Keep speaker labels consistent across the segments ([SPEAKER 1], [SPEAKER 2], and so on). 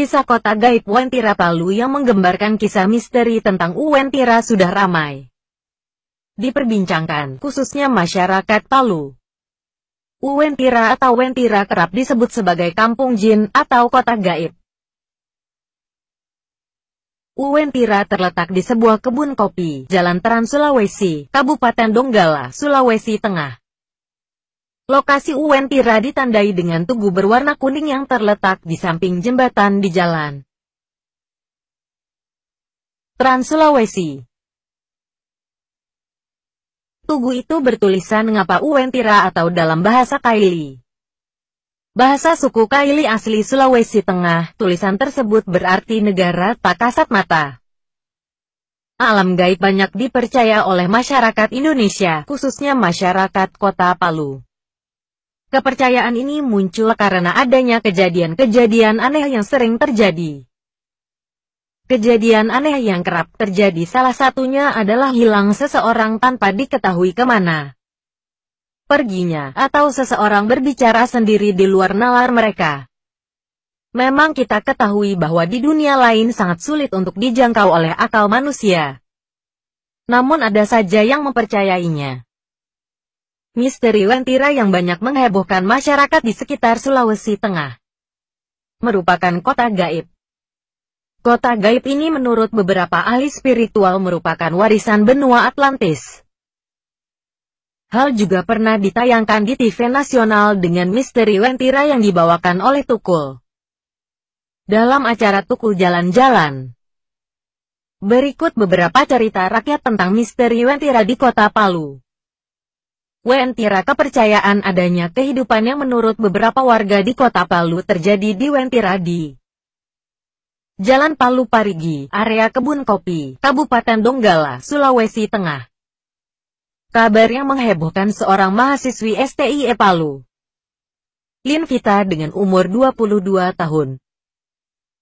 [SPEAKER 1] Kisah kota gaib Uwentira Palu yang menggambarkan kisah misteri tentang Uwentira sudah ramai diperbincangkan, khususnya masyarakat Palu. Uwentira atau Wentira kerap disebut sebagai kampung jin atau kota gaib. Uwentira terletak di sebuah kebun kopi, Jalan Trans Sulawesi, Kabupaten Donggala, Sulawesi Tengah. Lokasi Uwentira ditandai dengan tugu berwarna kuning yang terletak di samping jembatan di Jalan Trans Sulawesi. Tugu itu bertulisan ngapa Uwentira atau dalam bahasa Kaili. Bahasa suku Kaili asli Sulawesi Tengah, tulisan tersebut berarti negara tak kasat mata. Alam gaib banyak dipercaya oleh masyarakat Indonesia, khususnya masyarakat kota Palu. Kepercayaan ini muncul karena adanya kejadian-kejadian aneh yang sering terjadi. Kejadian aneh yang kerap terjadi salah satunya adalah hilang seseorang tanpa diketahui kemana perginya, atau seseorang berbicara sendiri di luar nalar mereka. Memang kita ketahui bahwa di dunia lain sangat sulit untuk dijangkau oleh akal manusia. Namun ada saja yang mempercayainya. Misteri Uwentira yang banyak menghebohkan masyarakat di sekitar Sulawesi Tengah merupakan kota gaib. Kota gaib ini menurut beberapa ahli spiritual merupakan warisan benua Atlantis. Hal juga pernah ditayangkan di TV nasional dengan misteri Uwentira yang dibawakan oleh Tukul dalam acara Tukul Jalan-Jalan. Berikut beberapa cerita rakyat tentang misteri Uwentira di kota Palu. Uwentira, kepercayaan adanya kehidupan yang menurut beberapa warga di kota Palu terjadi di Uwentira di Jalan Palu Parigi, area kebun kopi, Kabupaten Donggala, Sulawesi Tengah. Kabar yang menghebohkan seorang mahasiswi STIE Palu, Linvita, dengan umur 22 tahun.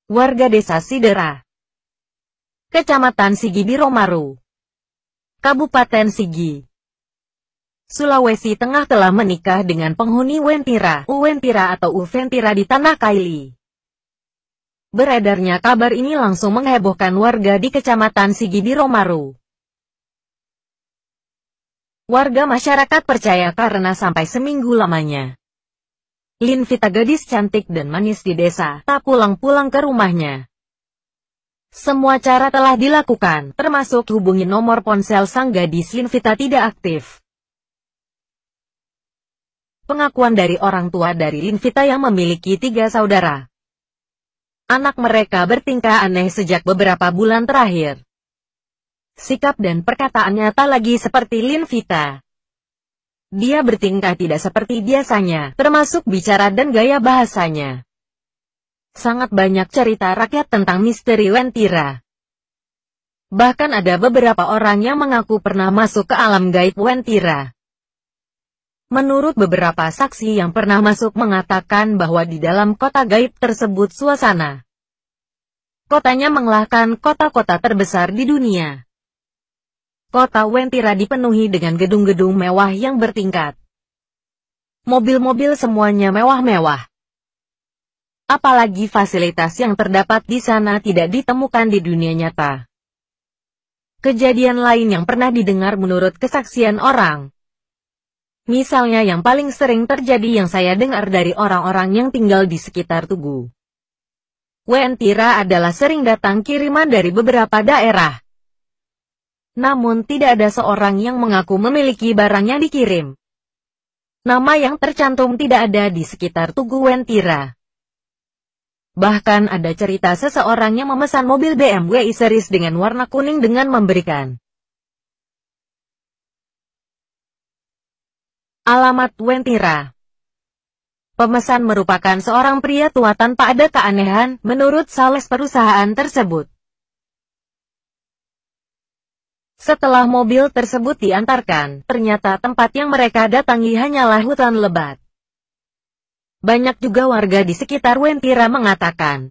[SPEAKER 1] Warga desa Sidera, Kecamatan Sigi Biromaru, Kabupaten Sigi, Sulawesi Tengah telah menikah dengan penghuni Uwentira atau Uwentira di Tanah Kaili. Beredarnya kabar ini langsung menghebohkan warga di Kecamatan Sigi Biromaru. Warga masyarakat percaya karena sampai seminggu lamanya Linvita, gadis cantik dan manis di desa, tak pulang-pulang ke rumahnya. Semua cara telah dilakukan, termasuk hubungi nomor ponsel sang gadis Linvita tidak aktif. Pengakuan dari orang tua dari Linvita yang memiliki 3 saudara. Anak mereka bertingkah aneh sejak beberapa bulan terakhir. Sikap dan perkataannya tak lagi seperti Linvita. Dia bertingkah tidak seperti biasanya, termasuk bicara dan gaya bahasanya. Sangat banyak cerita rakyat tentang misteri Uwentira. Bahkan ada beberapa orang yang mengaku pernah masuk ke alam gaib Uwentira. Menurut beberapa saksi yang pernah masuk mengatakan bahwa di dalam kota gaib tersebut suasana kotanya mengalahkan kota-kota terbesar di dunia. Kota Uwentira dipenuhi dengan gedung-gedung mewah yang bertingkat. Mobil-mobil semuanya mewah-mewah. Apalagi fasilitas yang terdapat di sana tidak ditemukan di dunia nyata. Kejadian lain yang pernah didengar menurut kesaksian orang. Misalnya yang paling sering terjadi yang saya dengar dari orang-orang yang tinggal di sekitar Tugu Uwentira adalah sering datang kiriman dari beberapa daerah. Namun tidak ada seorang yang mengaku memiliki barang yang dikirim. Nama yang tercantum tidak ada di sekitar Tugu Uwentira. Bahkan ada cerita seseorang yang memesan mobil BMW i-Series dengan warna kuning dengan memberikan alamat Uwentira. Pemesan merupakan seorang pria tua tanpa ada keanehan, menurut sales perusahaan tersebut. Setelah mobil tersebut diantarkan, ternyata tempat yang mereka datangi hanyalah hutan lebat. Banyak juga warga di sekitar Uwentira mengatakan,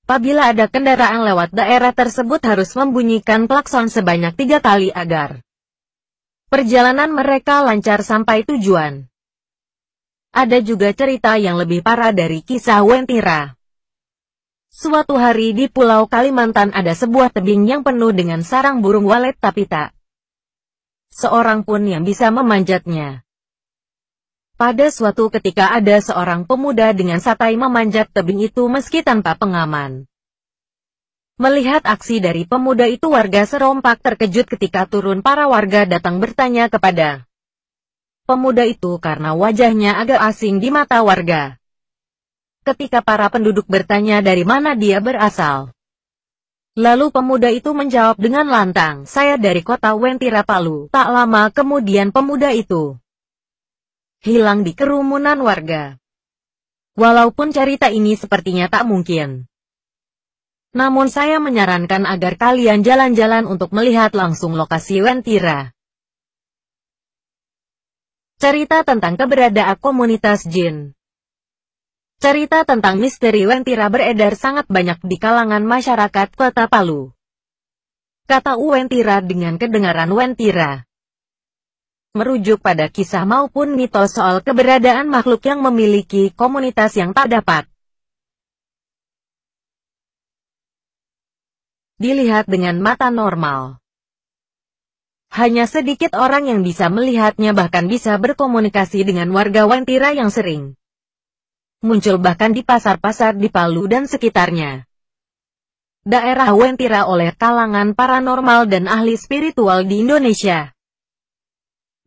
[SPEAKER 1] apabila ada kendaraan lewat daerah tersebut harus membunyikan klakson sebanyak 3 kali agar perjalanan mereka lancar sampai tujuan. Ada juga cerita yang lebih parah dari kisah Uwentira. Suatu hari di Pulau Kalimantan ada sebuah tebing yang penuh dengan sarang burung walet tapi tak seorang pun yang bisa memanjatnya. Pada suatu ketika ada seorang pemuda dengan santai memanjat tebing itu meski tanpa pengaman. Melihat aksi dari pemuda itu warga serompak terkejut ketika turun para warga datang bertanya kepada pemuda itu karena wajahnya agak asing di mata warga. Ketika para penduduk bertanya dari mana dia berasal. Lalu pemuda itu menjawab dengan lantang, "Saya dari kota Wentira, Palu." Tak lama kemudian pemuda itu hilang di kerumunan warga. Walaupun cerita ini sepertinya tak mungkin. Namun saya menyarankan agar kalian jalan-jalan untuk melihat langsung lokasi Wentira. Cerita tentang keberadaan komunitas jin. Cerita tentang misteri Wentira beredar sangat banyak di kalangan masyarakat kota Palu. Kata Wentira dengan kedengaran Wentira merujuk pada kisah maupun mitos soal keberadaan makhluk yang memiliki komunitas yang tak dapat dilihat dengan mata normal. Hanya sedikit orang yang bisa melihatnya bahkan bisa berkomunikasi dengan warga Wentira yang sering muncul bahkan di pasar-pasar di Palu dan sekitarnya. Daerah Wentira oleh kalangan paranormal dan ahli spiritual di Indonesia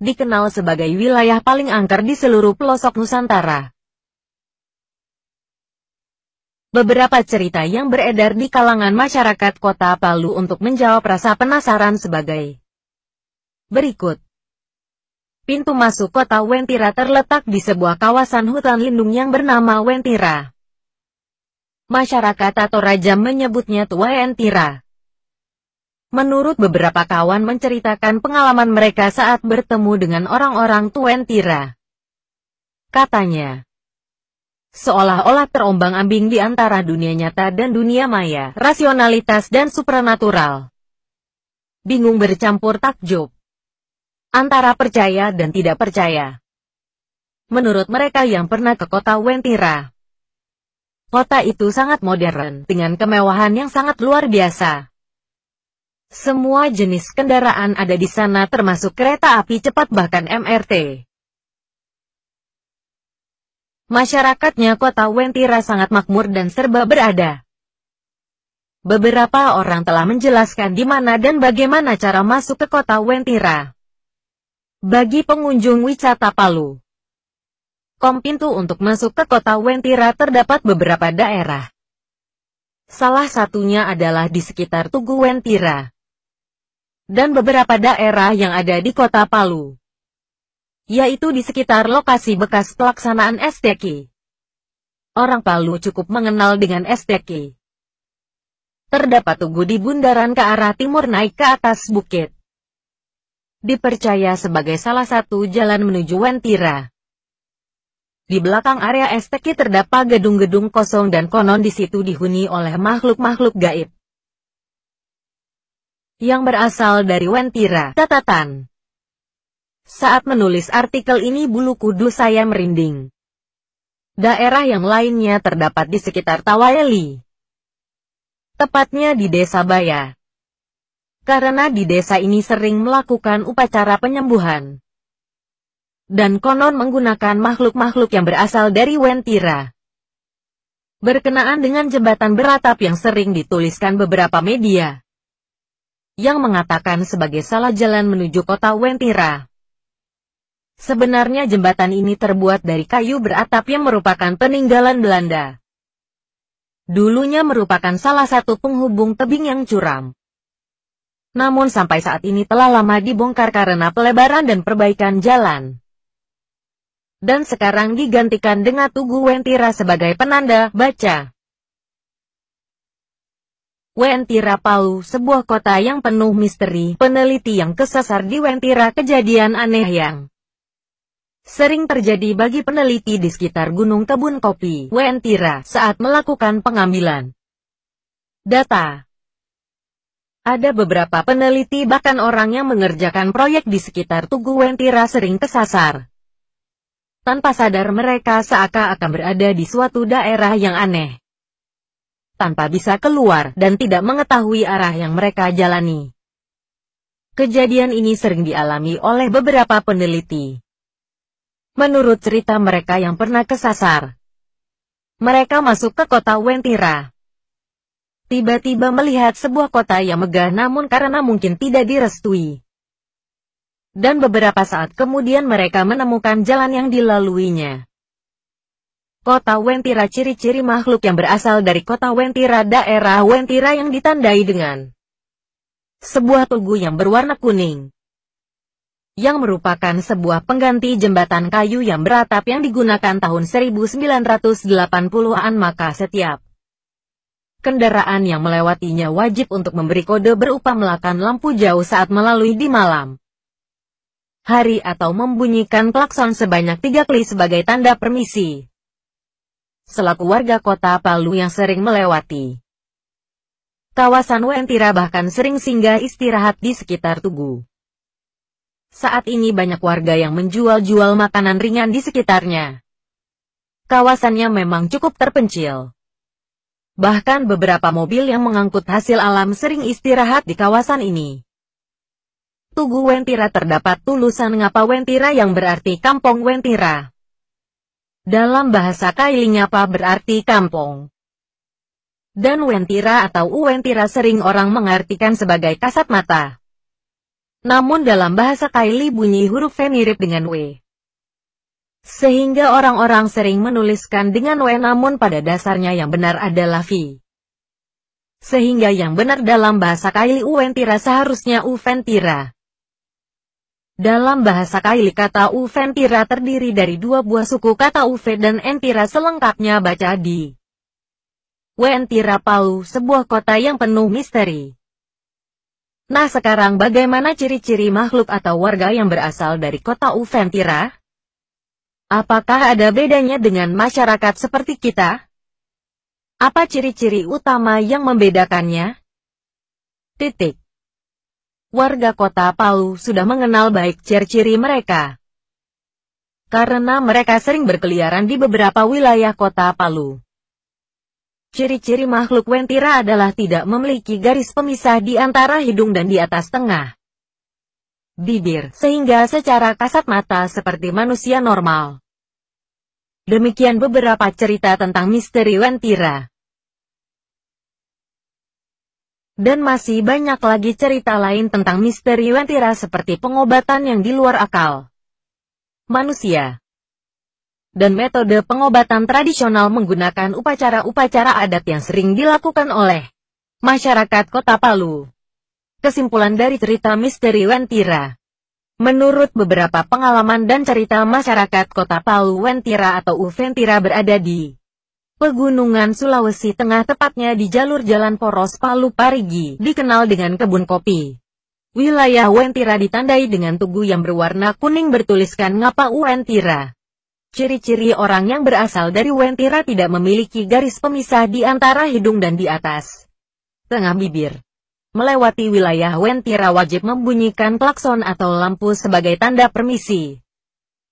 [SPEAKER 1] dikenal sebagai wilayah paling angker di seluruh pelosok Nusantara. Beberapa cerita yang beredar di kalangan masyarakat kota Palu untuk menjawab rasa penasaran sebagai berikut. Pintu masuk kota Wentira terletak di sebuah kawasan hutan lindung yang bernama Wentira. Masyarakat atau raja menyebutnya Tua Wentira. Menurut beberapa kawan menceritakan pengalaman mereka saat bertemu dengan orang-orang Tua Wentira. Katanya, seolah-olah terombang-ambing di antara dunia nyata dan dunia maya, rasionalitas dan supranatural. Bingung bercampur takjub antara percaya dan tidak percaya. Menurut mereka yang pernah ke kota Wentira, kota itu sangat modern, dengan kemewahan yang sangat luar biasa. Semua jenis kendaraan ada di sana termasuk kereta api cepat bahkan MRT. Masyarakatnya kota Wentira sangat makmur dan serba berada. Beberapa orang telah menjelaskan di mana dan bagaimana cara masuk ke kota Wentira. Bagi pengunjung wisata Palu, pintu untuk masuk ke kota Wentira terdapat beberapa daerah. Salah satunya adalah di sekitar Tugu Wentira. Dan beberapa daerah yang ada di kota Palu, yaitu di sekitar lokasi bekas pelaksanaan STQ. Orang Palu cukup mengenal dengan STQ. Terdapat tugu di bundaran ke arah timur naik ke atas bukit. Dipercaya sebagai salah satu jalan menuju Wentira. Di belakang area STQ terdapat gedung-gedung kosong dan konon di situ dihuni oleh makhluk-makhluk gaib yang berasal dari Wentira. Catatan: saat menulis artikel ini bulu kudus saya merinding. Daerah yang lainnya terdapat di sekitar Tawayeli, tepatnya di Desa Baya. Karena di desa ini sering melakukan upacara penyembuhan. Dan konon menggunakan makhluk-makhluk yang berasal dari Wentira. Berkenaan dengan jembatan beratap yang sering dituliskan beberapa media, yang mengatakan sebagai salah jalan menuju kota Wentira. Sebenarnya jembatan ini terbuat dari kayu beratap yang merupakan peninggalan Belanda. Dulunya merupakan salah satu penghubung tebing yang curam. Namun sampai saat ini telah lama dibongkar karena pelebaran dan perbaikan jalan. Dan sekarang digantikan dengan Tugu Wentira sebagai penanda baca. Wentira Palu, sebuah kota yang penuh misteri. Peneliti yang kesasar di Wentira, kejadian aneh yang sering terjadi bagi peneliti di sekitar Gunung Kebun Kopi, Wentira, saat melakukan pengambilan data. Ada beberapa peneliti bahkan orang yang mengerjakan proyek di sekitar Tugu Wentira sering kesasar. Tanpa sadar mereka seakan-akan berada di suatu daerah yang aneh. tanpa bisa keluar dan tidak mengetahui arah yang mereka jalani. Kejadian ini sering dialami oleh beberapa peneliti. Menurut cerita mereka yang pernah kesasar, mereka masuk ke kota Wentira. Tiba-tiba melihat sebuah kota yang megah namun karena mungkin tidak direstui. Dan beberapa saat kemudian mereka menemukan jalan yang dilaluinya. Kota Wentira. Ciri-ciri makhluk yang berasal dari kota Wentira. Daerah Wentira yang ditandai dengan sebuah tugu yang berwarna kuning, yang merupakan sebuah pengganti jembatan kayu yang beratap yang digunakan tahun 1980-an. Maka setiap kendaraan yang melewatinya wajib untuk memberi kode berupa melakkan lampu jauh saat melalui di malam hari atau membunyikan klakson sebanyak 3 kali sebagai tanda permisi. Selaku warga kota Palu yang sering melewati kawasan Wentira bahkan sering singgah istirahat di sekitar tugu. Saat ini banyak warga yang menjual-jual makanan ringan di sekitarnya. Kawasannya memang cukup terpencil. Bahkan beberapa mobil yang mengangkut hasil alam sering istirahat di kawasan ini. Tugu Wentira terdapat tulisan Ngapa Wentira yang berarti Kampung Wentira. Dalam bahasa Kaili Ngapa berarti kampung. Dan Wentira atau Uwentira sering orang mengartikan sebagai kasat mata. Namun dalam bahasa Kaili bunyi huruf V mirip dengan W. Sehingga orang-orang sering menuliskan dengan W namun pada dasarnya yang benar adalah V. Sehingga yang benar dalam bahasa Kaili Uwentira seharusnya Uventira. Dalam bahasa Kaili kata Uventira terdiri dari 2 buah suku kata Uve dan Entira selengkapnya baca di Wentira Palu, sebuah kota yang penuh misteri. Nah sekarang bagaimana ciri-ciri makhluk atau warga yang berasal dari kota Uventira? Apakah ada bedanya dengan masyarakat seperti kita? Apa ciri-ciri utama yang membedakannya? Warga kota Palu sudah mengenal baik ciri-ciri mereka. Karena mereka sering berkeliaran di beberapa wilayah kota Palu. Ciri-ciri makhluk Wentira adalah tidak memiliki garis pemisah di antara hidung dan di atas tengah bibir, sehingga secara kasat mata seperti manusia normal. Demikian beberapa cerita tentang misteri Wentira. Dan masih banyak lagi cerita lain tentang misteri Wentira seperti pengobatan yang di luar akal manusia. Dan metode pengobatan tradisional menggunakan upacara-upacara adat yang sering dilakukan oleh masyarakat kota Palu. Kesimpulan dari cerita misteri Wentira. Menurut beberapa pengalaman dan cerita masyarakat kota Palu, Wentira atau Uventira berada di Pegunungan Sulawesi Tengah, tepatnya di jalur jalan poros Palu Parigi, dikenal dengan kebun kopi. Wilayah Wentira ditandai dengan tugu yang berwarna kuning bertuliskan Ngapa Uwentira. Ciri-ciri orang yang berasal dari Wentira tidak memiliki garis pemisah di antara hidung dan di atas tengah bibir. Melewati wilayah Wentira wajib membunyikan klakson atau lampu sebagai tanda permisi.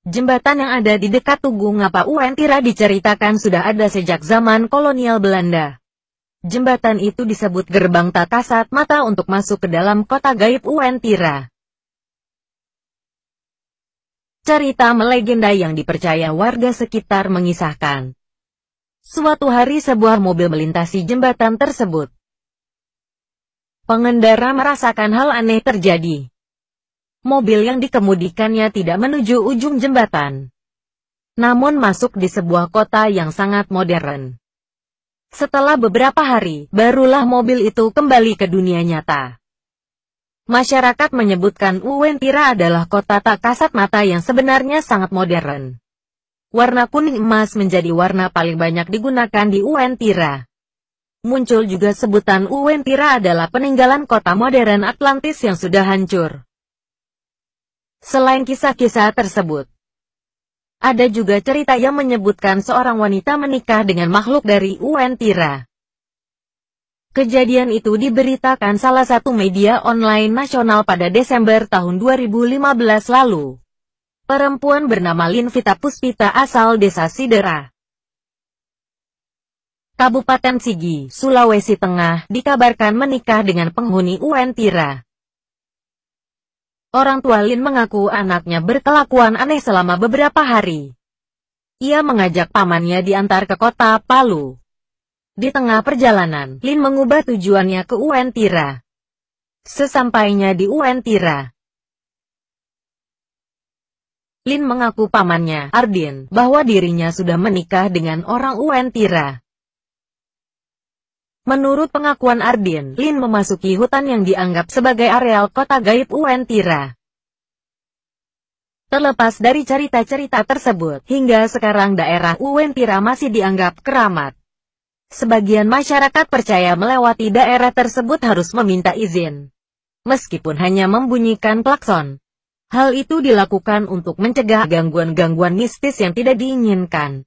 [SPEAKER 1] Jembatan yang ada di dekat Tugu Ngapa Uwentira diceritakan sudah ada sejak zaman kolonial Belanda. Jembatan itu disebut gerbang tak kasat mata untuk masuk ke dalam kota gaib Uwentira. Cerita melegenda yang dipercaya warga sekitar mengisahkan. Suatu hari sebuah mobil melintasi jembatan tersebut. Pengendara merasakan hal aneh terjadi. Mobil yang dikemudikannya tidak menuju ujung jembatan, namun masuk di sebuah kota yang sangat modern. Setelah beberapa hari, barulah mobil itu kembali ke dunia nyata. Masyarakat menyebutkan Uwentira adalah kota tak kasat mata yang sebenarnya sangat modern. Warna kuning emas menjadi warna paling banyak digunakan di Uwentira. Muncul juga sebutan Uwentira adalah peninggalan kota modern Atlantis yang sudah hancur. Selain kisah-kisah tersebut, ada juga cerita yang menyebutkan seorang wanita menikah dengan makhluk dari Uwentira. Kejadian itu diberitakan salah satu media online nasional pada Desember tahun 2015 lalu. Perempuan bernama Linvita Puspita asal desa Sidera, Kabupaten Sigi, Sulawesi Tengah, dikabarkan menikah dengan penghuni Uentira. Orang tua Lin mengaku anaknya berkelakuan aneh selama beberapa hari. Ia mengajak pamannya diantar ke kota Palu. Di tengah perjalanan, Lin mengubah tujuannya ke Uentira. Sesampainya di Uentira, Lin mengaku pamannya, Ardin, bahwa dirinya sudah menikah dengan orang Uentira. Menurut pengakuan Ardin, Lin memasuki hutan yang dianggap sebagai areal kota gaib Uentira. Terlepas dari cerita-cerita tersebut, hingga sekarang daerah Uentira masih dianggap keramat. Sebagian masyarakat percaya melewati daerah tersebut harus meminta izin, meskipun hanya membunyikan klakson. Hal itu dilakukan untuk mencegah gangguan-gangguan mistis yang tidak diinginkan.